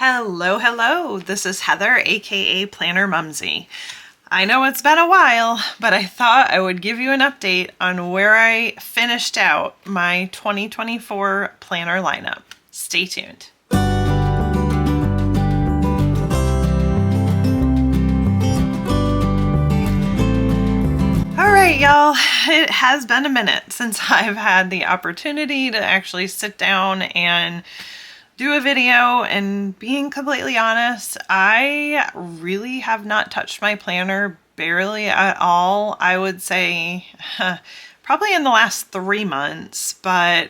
Hello, hello. This is Heather, aka Planner Mumsy. I know it's been a while, but I thought I would give you an update on where I finished out my 2024 planner lineup. Stay tuned. All right, y'all, it has been a minute since I've had the opportunity to actually sit down and do a video, and being completely honest, I really have not touched my planner barely at all. I would say probably in the last 3 months, but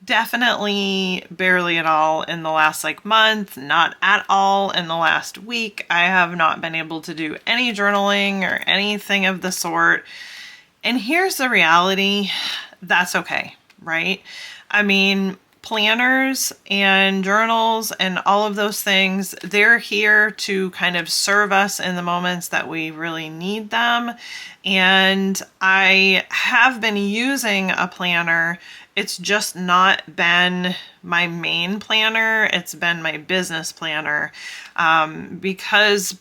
definitely barely at all in the last month, not at all in the last week. I have not been able to do any journaling or anything of the sort. And here's the reality, that's okay, right? I mean, planners and journals and all of those things, they're here to kind of serve us in the moments that we really need them. And I have been using a planner. It's just not been my main planner. It's been my business planner because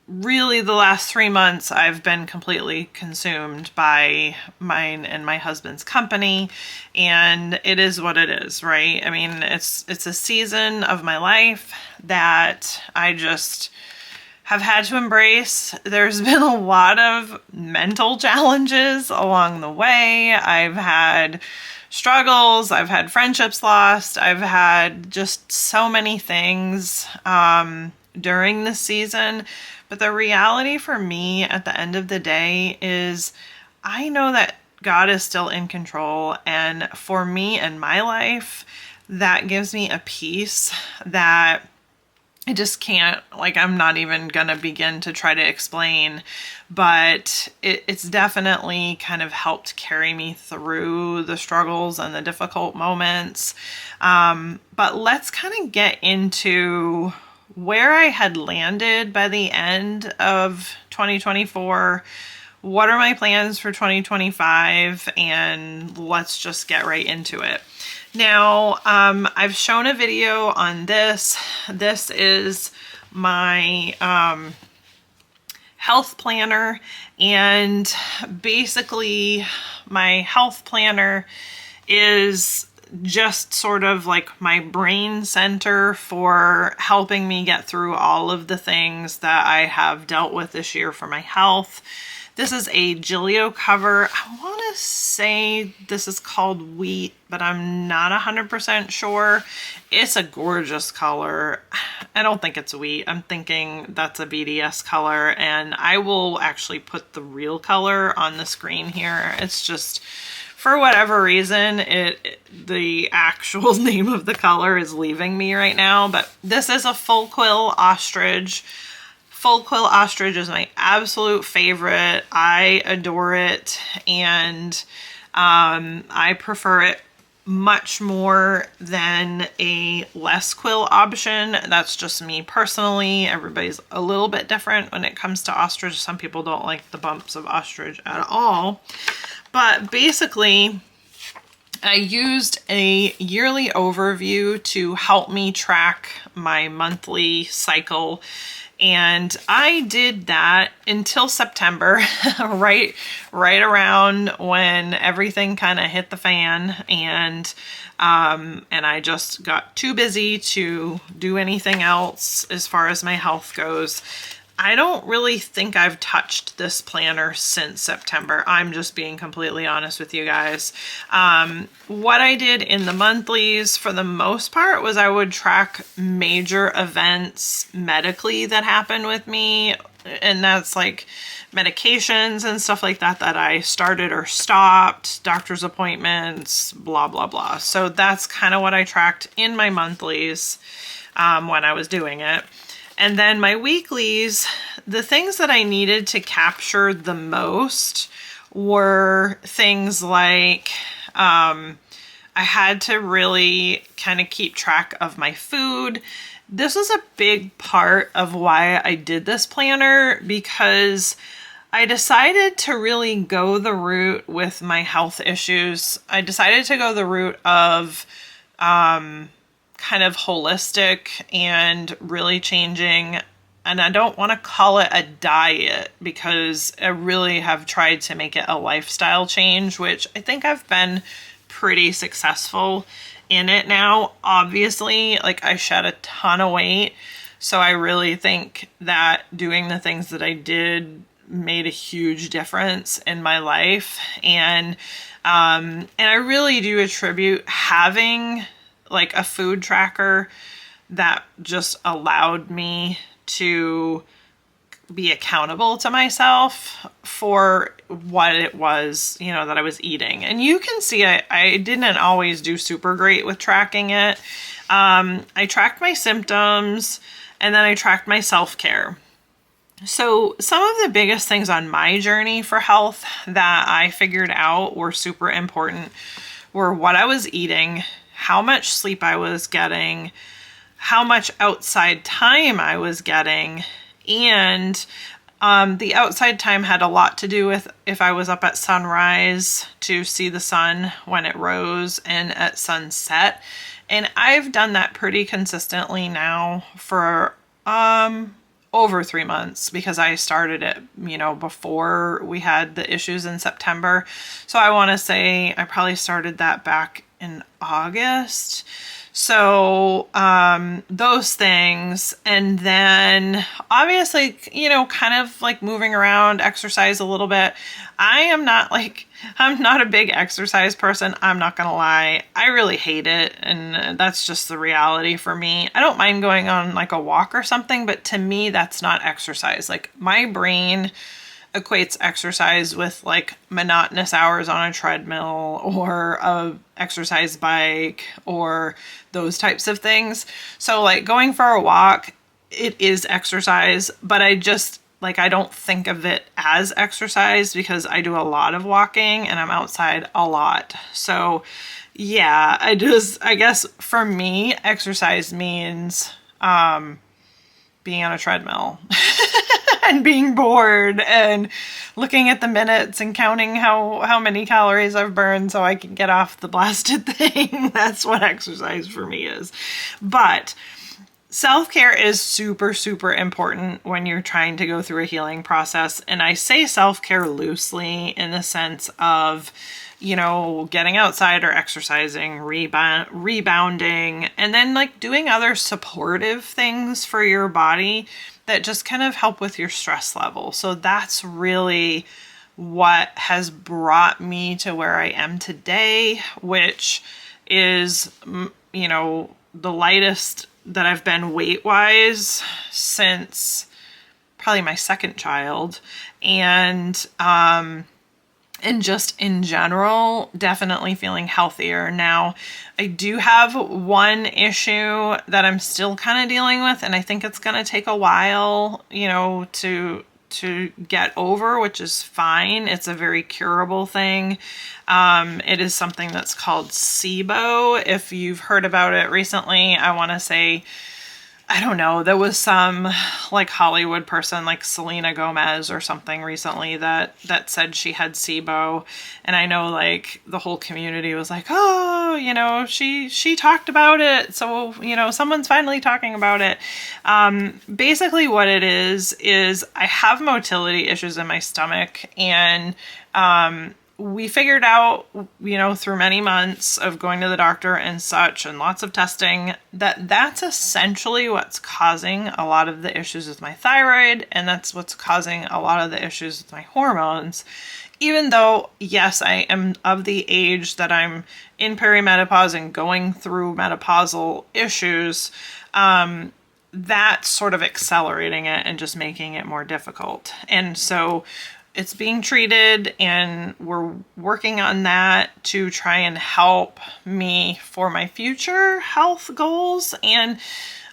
really the last 3 months I've been completely consumed by mine and my husband's company, and it is what it is, right? I mean, it's a season of my life that I just have had to embrace. There's been a lot of mental challenges along the way. I've had struggles, I've had friendships lost, I've had just so many things during this season. But the reality for me at the end of the day is I know that God is still in control, and for me and my life, that gives me a peace that I just can't, I'm not even gonna begin to try to explain, but it's definitely kind of helped carry me through the struggles and the difficult moments. But let's kind of get into where I had landed by the end of 2024. What are my plans for 2025? And let's just get right into it. Now, I've shown a video on this. This is my health planner, and basically my health planner is just sort of like my brain center for helping me get through all of the things that I have dealt with this year for my health. This is a Gillio cover. I want to say this is called Wheat, but I'm not 100% sure. It's a gorgeous color. I don't think it's Wheat. I'm thinking that's a BDS color, and I will actually put the real color on the screen here. It's just, for whatever reason, the actual name of the color is leaving me right now, but this is a full quill ostrich. Full quill ostrich is my absolute favorite. I adore it, and I prefer it much more than a less quill option. That's just me personally. Everybody's a little bit different when it comes to ostrich. Some people don't like the bumps of ostrich at all. But basically, I used a yearly overview to help me track my monthly cycle, and I did that until September, right around when everything kind of hit the fan, and I just got too busy to do anything else as far as my health goes. I don't really think I've touched this planner since September. I'm just being completely honest with you guys. What I did in the monthlies for the most part was I would track major events medically that happened with me. And that's like medications and stuff like that that I started or stopped, doctor's appointments, blah, blah, blah. So that's kind of what I tracked in my monthlies when I was doing it. And then my weeklies, the things that I needed to capture the most were things like I had to really kind of keep track of my food. This was a big part of why I did this planner, because I decided to really go the route with my health issues. I decided to go the route of kind of holistic and really changing. And I don't want to call it a diet because I really have tried to make it a lifestyle change, which I think I've been pretty successful in it now. Obviously, like I shed a ton of weight. So I really think that doing the things that I did made a huge difference in my life. And I really do attribute having like a food tracker that just allowed me to be accountable to myself for what it was, you know, that I was eating. And you can see I didn't always do super great with tracking it. I tracked my symptoms and then I tracked my self-care. So some of the biggest things on my journey for health that I figured out were super important were what I was eating, how much sleep I was getting, how much outside time I was getting, and the outside time had a lot to do with if I was up at sunrise to see the sun when it rose and at sunset. And I've done that pretty consistently now for over 3 months because I started it, you know, before we had the issues in September. So I want to say I probably started that back in August. So those things. And then obviously, you know, kind of like moving around, exercise a little bit. I'm not a big exercise person. I'm not going to lie. I really hate it. And that's just the reality for me. I don't mind going on like a walk or something, but to me, that's not exercise. Like my brain equates exercise with like monotonous hours on a treadmill or a exercise bike or those types of things. So like going for a walk, it is exercise, but I don't think of it as exercise because I do a lot of walking and I'm outside a lot. So yeah, I guess for me, exercise means being on a treadmill and being bored and looking at the minutes and counting how many calories I've burned so I can get off the blasted thing. That's what exercise for me is. But self-care is super, super important when you're trying to go through a healing process. And I say self-care loosely in the sense of, you know, getting outside or exercising, rebounding, and then like doing other supportive things for your body that just kind of help with your stress level. So that's really what has brought me to where I am today, which is, you know, the lightest that I've been weight-wise since probably my second child. And just in general, definitely feeling healthier. Now, I do have one issue that I'm still kind of dealing with, and I think it's going to take a while, you know, to get over, which is fine. It's a very curable thing. It is something that's called SIBO. If you've heard about it recently, I want to say, I don't know, there was some like Hollywood person like Selena Gomez or something recently that said she had SIBO. And I know like the whole community was like, oh, you know, she talked about it. So, you know, someone's finally talking about it. Basically what it is I have motility issues in my stomach, and we figured out, you know, through many months of going to the doctor and such and lots of testing, that that's essentially what's causing a lot of the issues with my thyroid, and that's what's causing a lot of the issues with my hormones. Even though, yes, I am of the age that I'm in perimenopause and going through menopausal issues, that's sort of accelerating it and just making it more difficult. And so it's being treated, and we're working on that to try and help me for my future health goals. And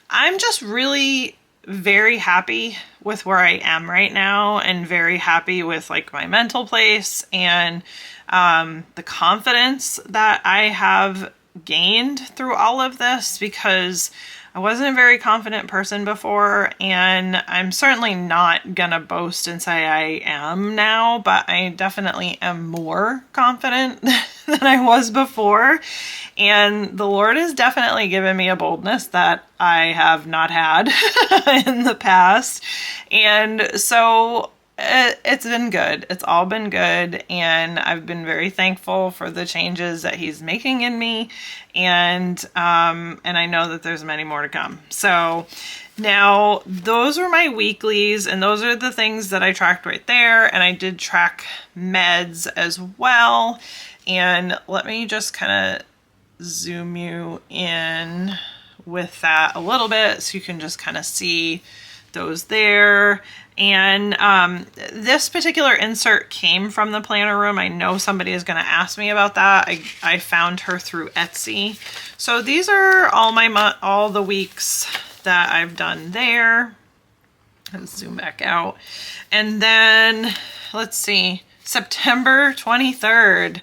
I'm just really very happy with where I am right now, and very happy with like my mental place and the confidence that I have gained through all of this, because I wasn't a very confident person before, and I'm certainly not gonna boast and say I am now, but I definitely am more confident than I was before. And the Lord has definitely given me a boldness that I have not had in the past. And so it's been good. It's all been good. And I've been very thankful for the changes that he's making in me. And I know that there's many more to come. So now those are my weeklies, and those are the things that I tracked right there. And I did track meds as well. And let me just kind of zoom you in with that a little bit so you can just kind of see those there. And this particular insert came from the planner room. I know somebody is going to ask me about that. I found her through Etsy. So these are all the weeks that I've done there. Let's zoom back out. And then let's see, September 23rd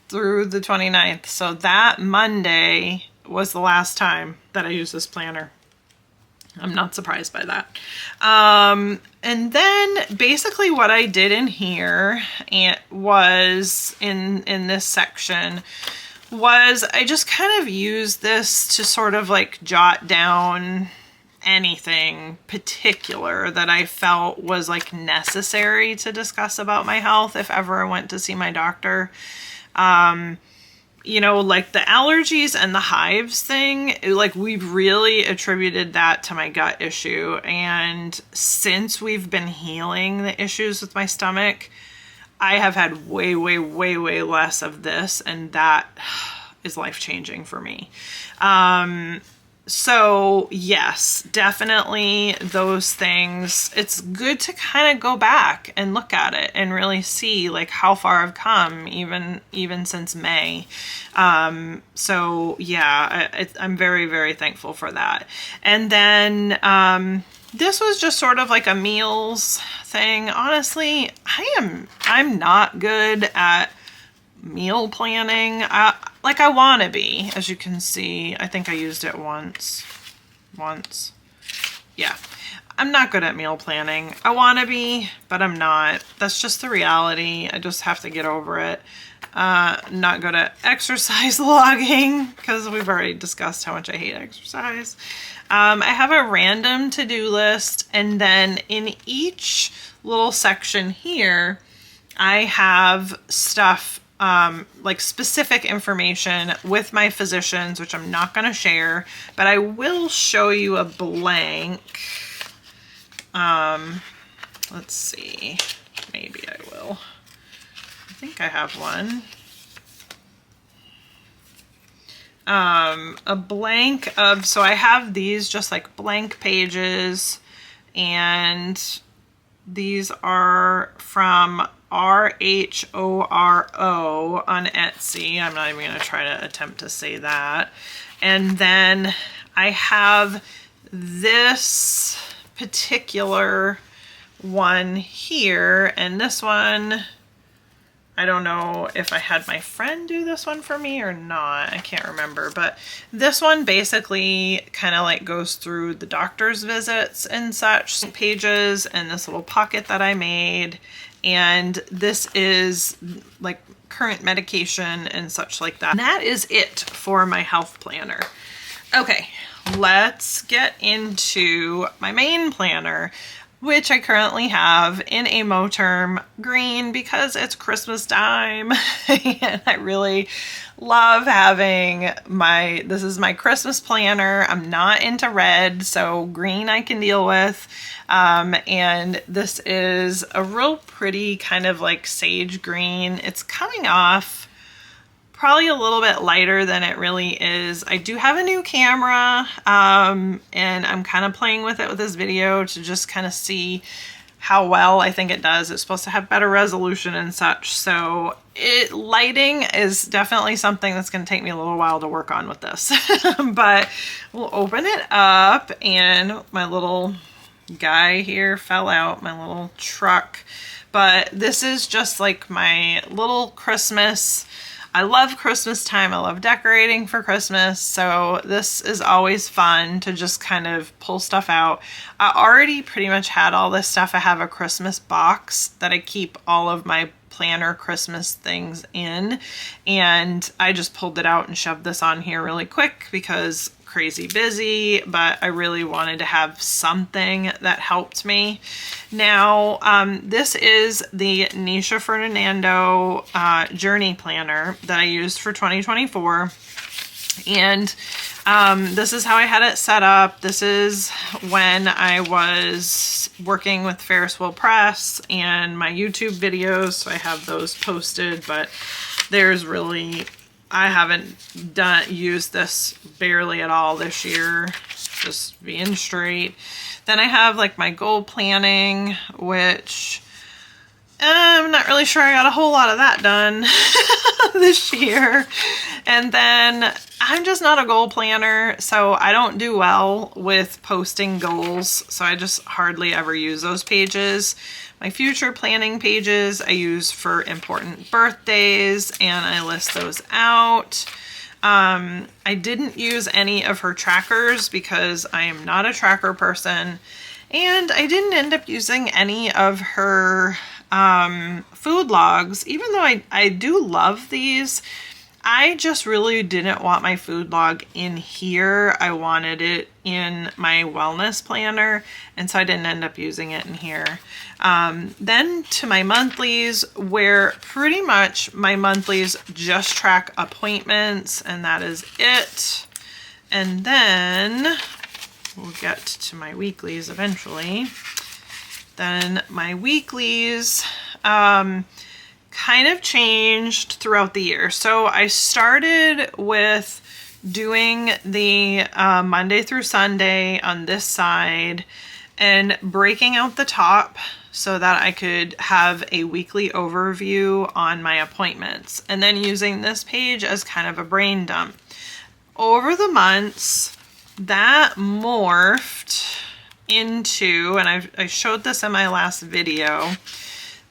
through the 29th. So that Monday was the last time that I used this planner. I'm not surprised by that. And then basically what I did in here was in this section was I just kind of used this to sort of like jot down anything particular that I felt was like necessary to discuss about my health if ever I went to see my doctor. You know, like the allergies and the hives thing, like we've really attributed that to my gut issue. And since we've been healing the issues with my stomach, I have had way, way, way, way less of this. And that is life-changing for me. So yes, definitely those things. It's good to kind of go back and look at it and really see like how far I've come even since May. So yeah, I'm very, very thankful for that. And then, this was just sort of like a meals thing. Honestly, I'm not good at meal planning. I want to be, as you can see. I think I used it once. Yeah. I'm not good at meal planning. I want to be, but I'm not. That's just the reality. I just have to get over it. Not good at exercise logging, because we've already discussed how much I hate exercise. I have a random to-do list, and then in each little section here, I have stuff like specific information with my physicians, which I'm not going to share, but I will show you a blank. Let's see, maybe I will. I think I have one. A blank of, so I have these just like blank pages, and these are from RHORO on Etsy. I'm not even going to try to attempt to say that. And then I have this particular one here, and this one, I don't know if I had my friend do this one for me or not. I can't remember, but this one basically kind of like goes through the doctor's visits and such pages, and this little pocket that I made. And this is like current medication and such like that. And that is it for my health planner. Okay, let's get into my main planner, which I currently have in a Moterm green because it's Christmas time. And I really love having this is my Christmas planner. I'm not into red, so green I can deal with. And this is a real pretty kind of like sage green. It's coming off probably a little bit lighter than it really is. I do have a new camera, and I'm kind of playing with it with this video to just kind of see how well I think it does. It's supposed to have better resolution and such. So lighting is definitely something that's going to take me a little while to work on with this. But we'll open it up, and my little guy here fell out, my little truck. But this is just like my little Christmas. I love Christmas time. I love decorating for Christmas. So this is always fun to just kind of pull stuff out. I already pretty much had all this stuff. I have a Christmas box that I keep all of my planner Christmas things in, and I just pulled it out and shoved this on here really quick because crazy busy, but I really wanted to have something that helped me. Now, this is the Nisha Ferdinando Journey Planner that I used for 2024. And this is how I had it set up. This is when I was working with Ferris Wheel Press and my YouTube videos. So I have those posted, but there's really, I haven't used this barely at all this year, just being straight. Then I have like my goal planning, which I'm not really sure I got a whole lot of that done this year. And then I'm just not a goal planner, so I don't do well with posting goals. So I just hardly ever use those pages. My future planning pages I use for important birthdays, and I list those out. I didn't use any of her trackers because I am not a tracker person. And I didn't end up using any of her food logs, even though I do love these. I just really didn't want my food log in here. I wanted it in my wellness planner, and so I didn't end up using it in here. Then to my monthlies, where pretty much my monthlies just track appointments, and that is it. And then we'll get to my weeklies eventually. Then my weeklies kind of changed throughout the year. So I started with doing the Monday through Sunday on this side and breaking out the top so that I could have a weekly overview on my appointments, and then using this page as kind of a brain dump. Over the months, that morphed into, and I showed this in my last video,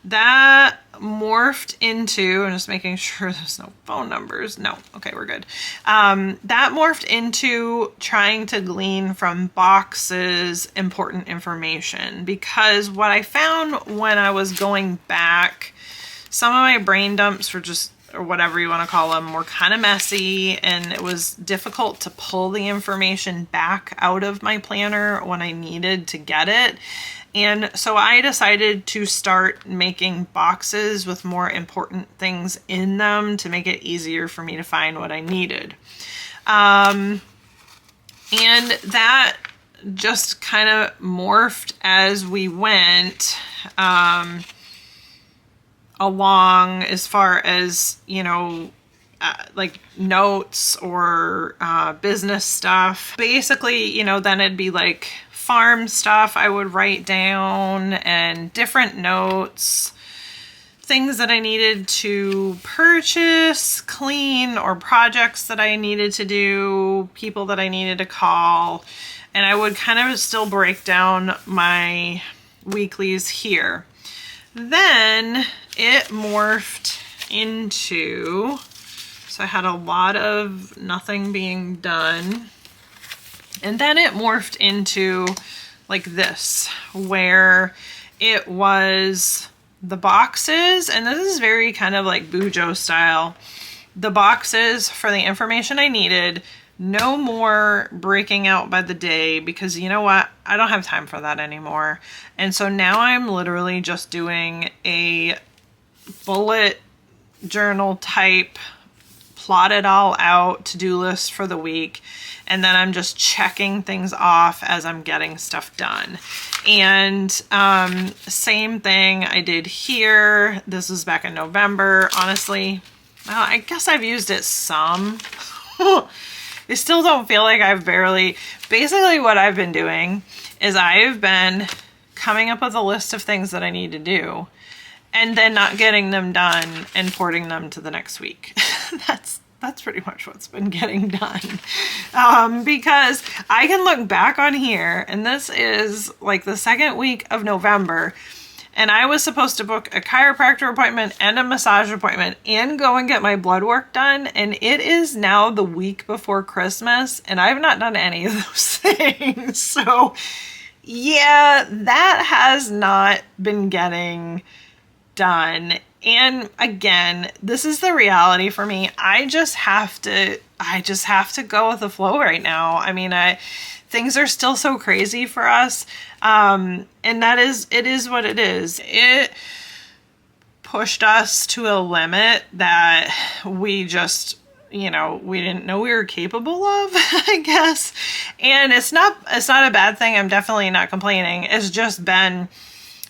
that morphed into, I'm just making sure there's no phone numbers. No, okay, we're good. That morphed into trying to glean from boxes important information, because what I found when I was going back, some of my brain dumps were just, or whatever you want to call them, were kind of messy, and it was difficult to pull the information back out of my planner when I needed to get it. And so I decided to start making boxes with more important things in them to make it easier for me to find what I needed. And that just kind of morphed as we went along, as far as, you know, like notes or business stuff. Basically, you know, then it'd be like farm stuff I would write down, and different notes, things that I needed to purchase, clean, or projects that I needed to do, people that I needed to call. And I would kind of still break down my weeklies here. Then it morphed into, so I had a lot of nothing being done. And then it morphed into like this, where it was the boxes, and this is very kind of like Bujo style, the boxes for the information I needed. No more breaking out by the day, because you know what? I don't have time for that anymore. And so now I'm literally just doing a bullet journal type, plot it all out to-do list for the week. And then I'm just checking things off as I'm getting stuff done. And same thing I did here. This was back in November. Honestly, well, I guess I've used it some. I still don't feel like I've barely, basically what I've been doing is I've been coming up with a list of things that I need to do, and then not getting them done and porting them to the next week. That's pretty much what's been getting done. Because I can look back on here, and this is like the second week of November, and I was supposed to book a chiropractor appointment and a massage appointment and go and get my blood work done, and it is now the week before Christmas, and I've not done any of those things. So yeah, that has not been getting done. And again, this is the reality for me. I just have to go with the flow right now. I mean, things are still so crazy for us. And it is what it is. It pushed us to a limit that we just, we didn't know we were capable of, I guess. And it's not a bad thing. I'm definitely not complaining. It's just been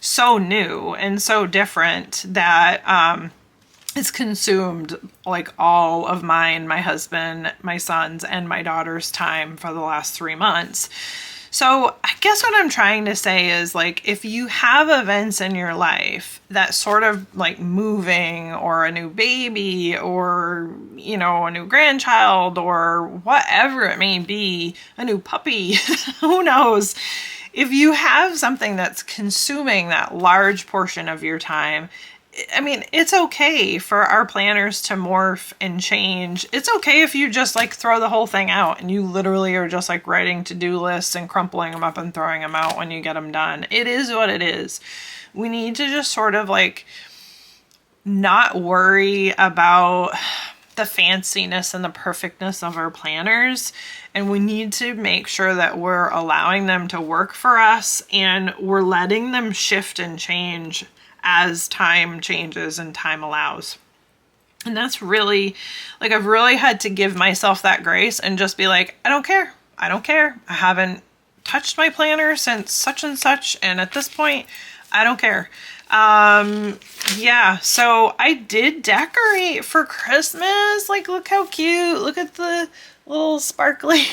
so new and so different that it's consumed like all of mine, my husband, my son's, and my daughter's time for the last 3 months. So I guess what I'm trying to say is, like, if you have events in your life that sort of like moving or a new baby or, a new grandchild or whatever it may be, a new puppy, who knows? If you have something that's consuming that large portion of your time, I mean, it's okay for our planners to morph and change. It's okay if you just like throw the whole thing out and you literally are just like writing to-do lists and crumpling them up and throwing them out when you get them done. It is what it is. We need to just sort of like not worry about the fanciness and the perfectness of our planners. And we need to make sure that we're allowing them to work for us and we're letting them shift and change as time changes and time allows. And that's really, like, I've really had to give myself that grace and just be like, I don't care. I don't care. I haven't touched my planner since such and such. And at this point, I don't care. Yeah, so I did decorate for Christmas. Like, look how cute. Look at the little sparkly,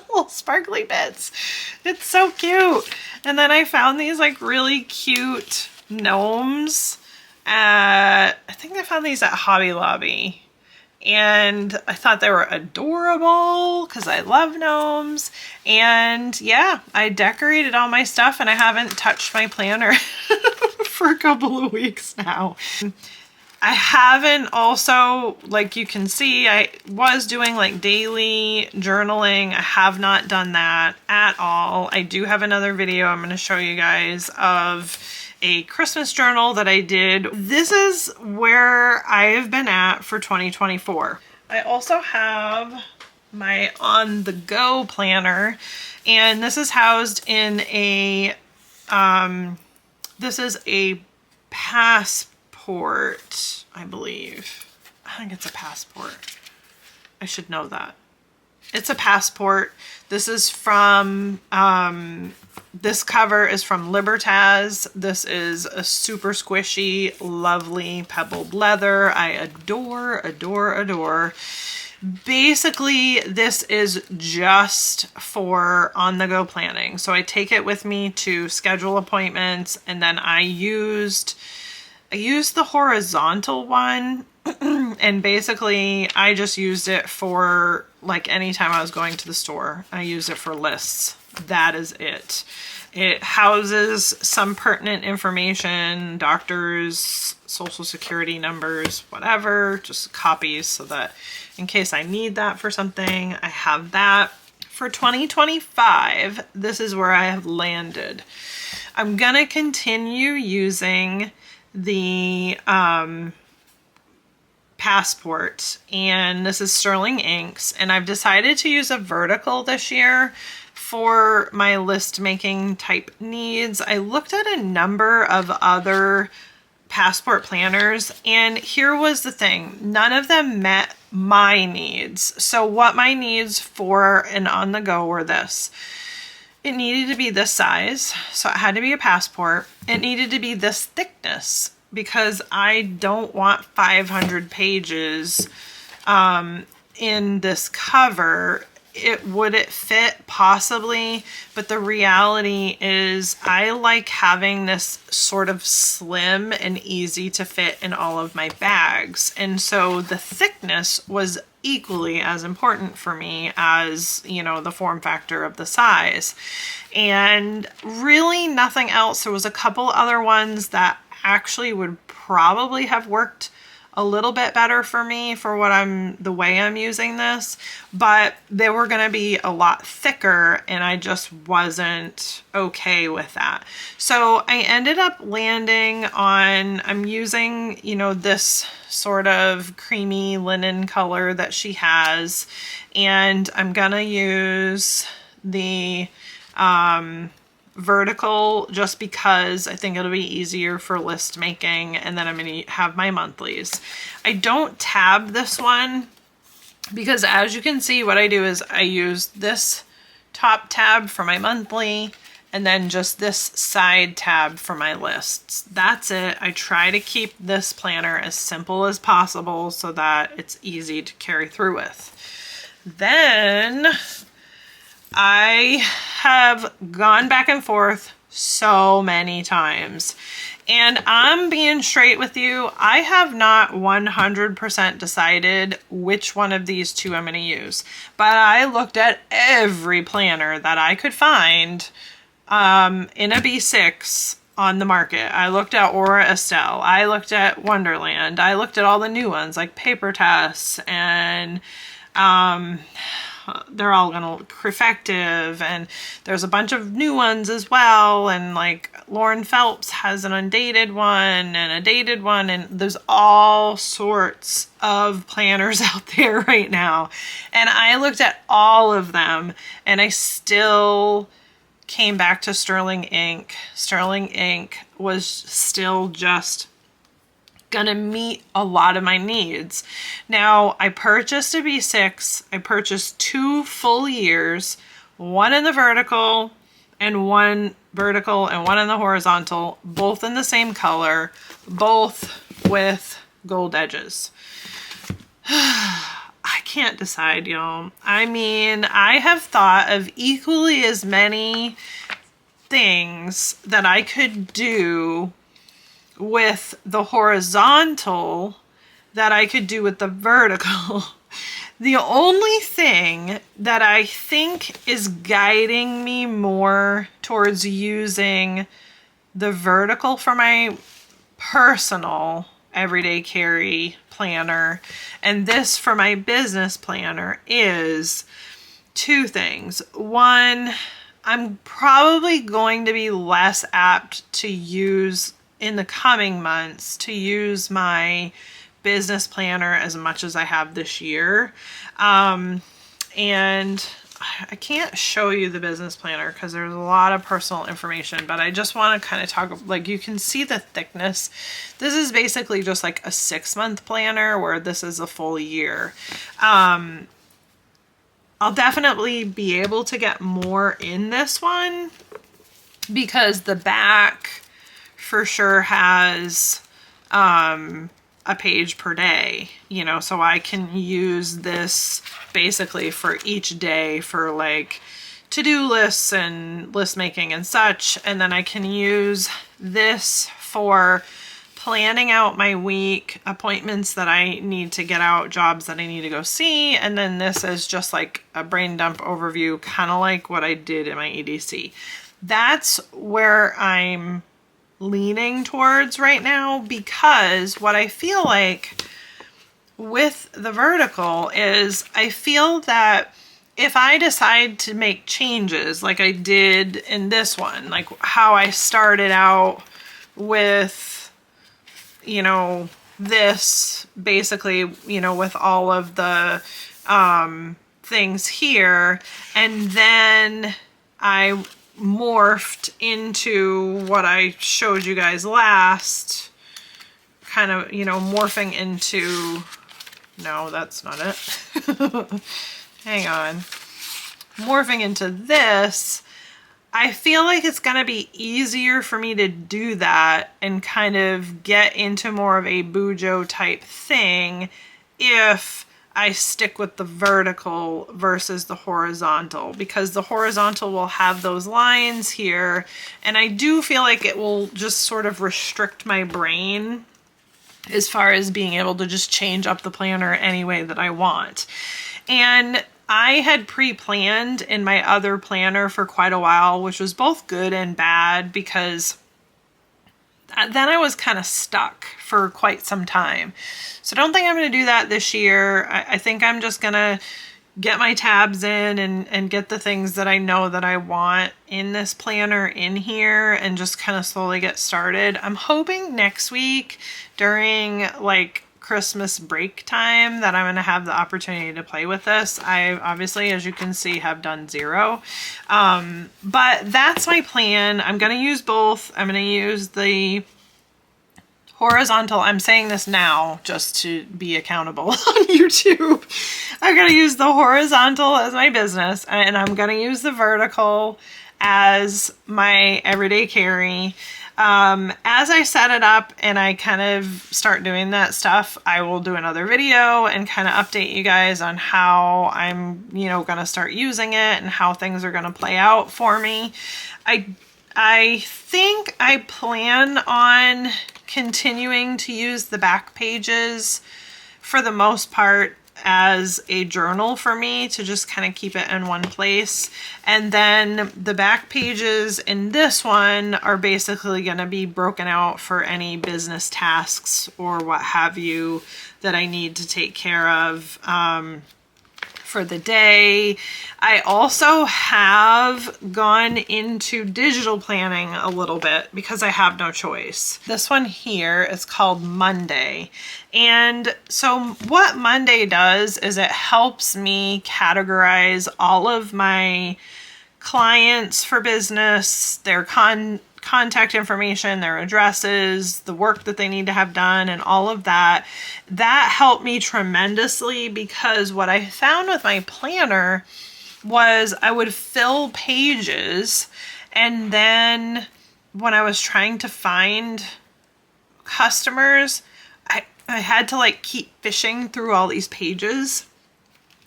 little sparkly bits. It's so cute. And then I found these like really cute gnomes. I think I found these at Hobby Lobby. And I thought they were adorable because I love gnomes. And yeah, I decorated all my stuff and I haven't touched my planner for a couple of weeks now. I haven't also, like you can see, I was doing like daily journaling. I have not done that at all. I do have another video I'm going to show you guys of a Christmas journal that I did. This is where I've been at for 2024. I also have my on-the-go planner, and this is housed in a, this is a passport, I believe. I think it's a passport. I should know that. It's a passport. This is from, this cover is from Libertaz. This is a super squishy, lovely pebbled leather. I adore, adore, adore. Basically, this is just for on-the-go planning. So I take it with me to schedule appointments, and then I used the horizontal one, and basically I just used it for like anytime I was going to the store. I use it for lists. That is it. It houses some pertinent information, doctors, social security numbers, whatever, just copies so that in case I need that for something, I have that. For 2025, this is where I have landed. I'm gonna continue using the Passport, and this is Sterling Inks, and I've decided to use a vertical this year for my list making type needs. I looked at a number of other Passport planners, and here was the thing. None of them met my needs. So what my needs for an on-the-go were this. It needed to be this size, so it had to be a Passport. It needed to be this thickness because I don't want 500 pages in this cover. Would it fit? Possibly, but the reality is I like having this sort of slim and easy to fit in all of my bags. And so the thickness was equally as important for me as, the form factor of the size. And really nothing else. There was a couple other ones that actually would probably have worked a little bit better for me for the way I'm using this, but they were going to be a lot thicker and I just wasn't okay with that. So I ended up landing on, I'm using, this sort of creamy linen color that she has, and I'm going to use the vertical just because I think it'll be easier for list making, and then I'm going to have my monthlies. I don't tab this one because, as you can see, what I do is I use this top tab for my monthly and then just this side tab for my lists. That's it. I try to keep this planner as simple as possible so that it's easy to carry through with. Then I have gone back and forth so many times, and I'm being straight with you. I have not 100% decided which one of these two I'm going to use, but I looked at every planner that I could find in a B6 on the market. I looked at Aura Estelle. I looked at Wonderland. I looked at all the new ones like Paper Tess and they're all gonna Crefective, and there's a bunch of new ones as well, and like Lauren Phelps has an undated one and a dated one, and there's all sorts of planners out there right now. And I looked at all of them and I still came back to Sterling Ink. Sterling Ink was still just gonna meet a lot of my needs. Now, I purchased a B6. I purchased 2 full years, one in the vertical and one in the horizontal, both in the same color, both with gold edges. I can't decide, y'all. I mean, I have thought of equally as many things that I could do with the horizontal that I could do with the vertical. The only thing that I think is guiding me more towards using the vertical for my personal everyday carry planner and this for my business planner is 2 things. One, I'm probably going to be less apt to use in the coming months to use my business planner as much as I have this year. And I can't show you the business planner because there's a lot of personal information, but I just want to kind of talk, like you can see the thickness. This is basically just like a 6-month planner where this is a full year. I'll definitely be able to get more in this one because the back for sure has a page per day, so I can use this basically for each day for like to-do lists and list making and such, and then I can use this for planning out my week, appointments that I need to get out, jobs that I need to go see, and then this is just like a brain dump overview, kind of like what I did in my EDC. That's where I'm leaning towards right now, because what I feel like with the vertical is I feel that if I decide to make changes like I did in this one, like how I started out with, this basically, with all of the things here, and then I morphed into what I showed you guys last, kind of, morphing into, no, that's not it. Hang on. Morphing into this, I feel like it's going to be easier for me to do that and kind of get into more of a Bujo type thing if I stick with the vertical versus the horizontal, because the horizontal will have those lines here, and I do feel like it will just sort of restrict my brain as far as being able to just change up the planner any way that I want. And I had pre-planned in my other planner for quite a while, which was both good and bad, because then I was kind of stuck for quite some time. So I don't think I'm going to do that this year. I think I'm just going to get my tabs in and get the things that I know that I want in this planner in here and just kind of slowly get started. I'm hoping next week during like Christmas break time that I'm going to have the opportunity to play with this. I obviously, as you can see, have done 0. But that's my plan. I'm going to use both. I'm going to use the horizontal. I'm saying this now just to be accountable on YouTube. I'm going to use the horizontal as my business, and I'm going to use the vertical as my everyday carry. As I set it up and I kind of start doing that stuff, I will do another video and kind of update you guys on how I'm, going to start using it and how things are going to play out for me. I think I plan on continuing to use the back pages for the most part as a journal for me to just kind of keep it in one place. And then the back pages in this one are basically going to be broken out for any business tasks or what have you that I need to take care of for the day. I also have gone into digital planning a little bit because I have no choice. This one here is called Monday. And so what Monday does is it helps me categorize all of my clients for business, their contact information, their addresses, the work that they need to have done, and all of that. That helped me tremendously because what I found with my planner was I would fill pages, and then when I was trying to find customers, I had to like keep fishing through all these pages.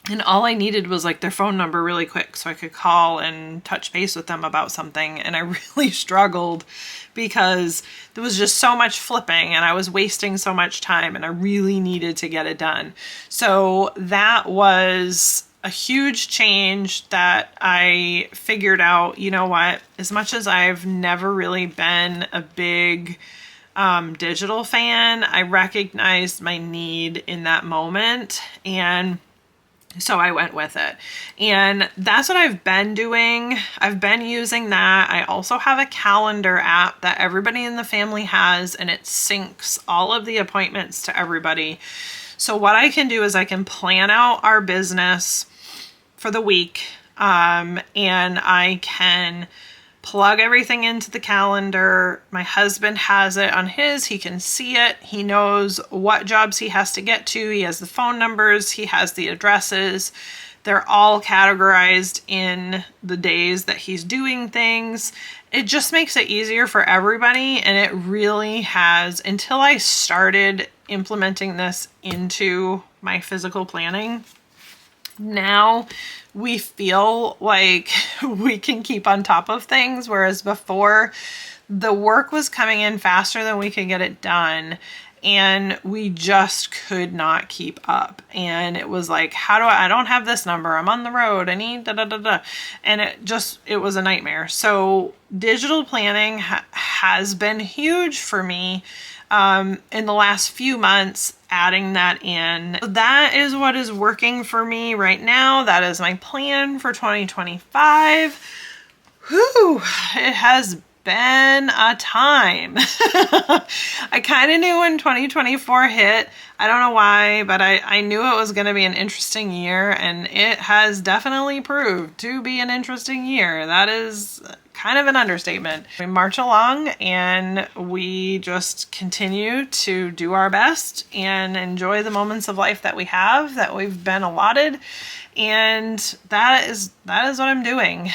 And all I needed was like their phone number really quick so I could call and touch base with them about something. And I really struggled because there was just so much flipping and I was wasting so much time and I really needed to get it done. So that was a huge change that I figured out, you know what, as much as I've never really been a big digital fan, I recognized my need in that moment, and so I went with it. And that's what I've been doing. I've been using that. I also have a calendar app that everybody in the family has, and it syncs all of the appointments to everybody. So what I can do is I can plan out our business for the week, and I can plug everything into the calendar. My husband has it on his. He can see it. He knows what jobs he has to get to. He has the phone numbers. He has the addresses. They're all categorized in the days that he's doing things. It just makes it easier for everybody. And it really has, until I started implementing this into my physical planning, now we feel like we can keep on top of things, whereas before the work was coming in faster than we could get it done, and we just could not keep up. And it was like, how do I don't have this number, I'm on the road, I need da da da da, and it was a nightmare. So digital planning has been huge for me in the last few months, adding that in. That is what is working for me right now. That is my plan for 2025. Whew, it has been a time. I kind of knew when 2024 hit. I don't know why, but I knew it was going to be an interesting year, and it has definitely proved to be an interesting year. That is kind of an understatement. We march along and we just continue to do our best and enjoy the moments of life that we have, that we've been allotted. And that is what I'm doing.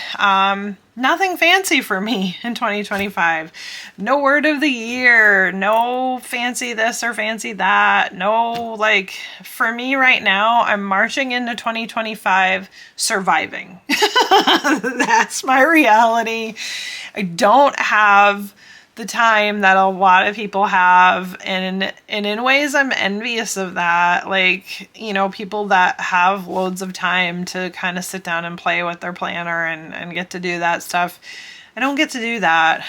Nothing fancy for me in 2025. No word of the year, no fancy this or fancy that. No, like, for me right now, I'm marching into 2025 surviving. That's my reality. I don't have the time that a lot of people have, and in ways I'm envious of that. Like, you know, people that have loads of time to kind of sit down and play with their planner and get to do that stuff. I don't get to do that.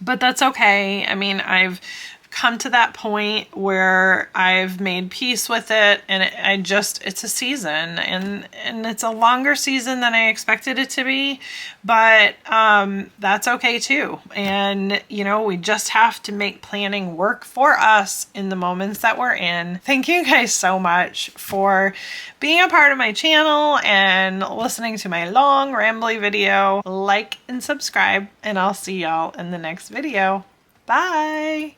But that's okay. I mean, I've come to that point where I've made peace with it, and it's a season, and it's a longer season than I expected it to be, but that's okay too. And we just have to make planning work for us in the moments that we're in. Thank you guys so much for being a part of my channel and listening to my long rambly video. Like and subscribe, and I'll see y'all in the next video. Bye.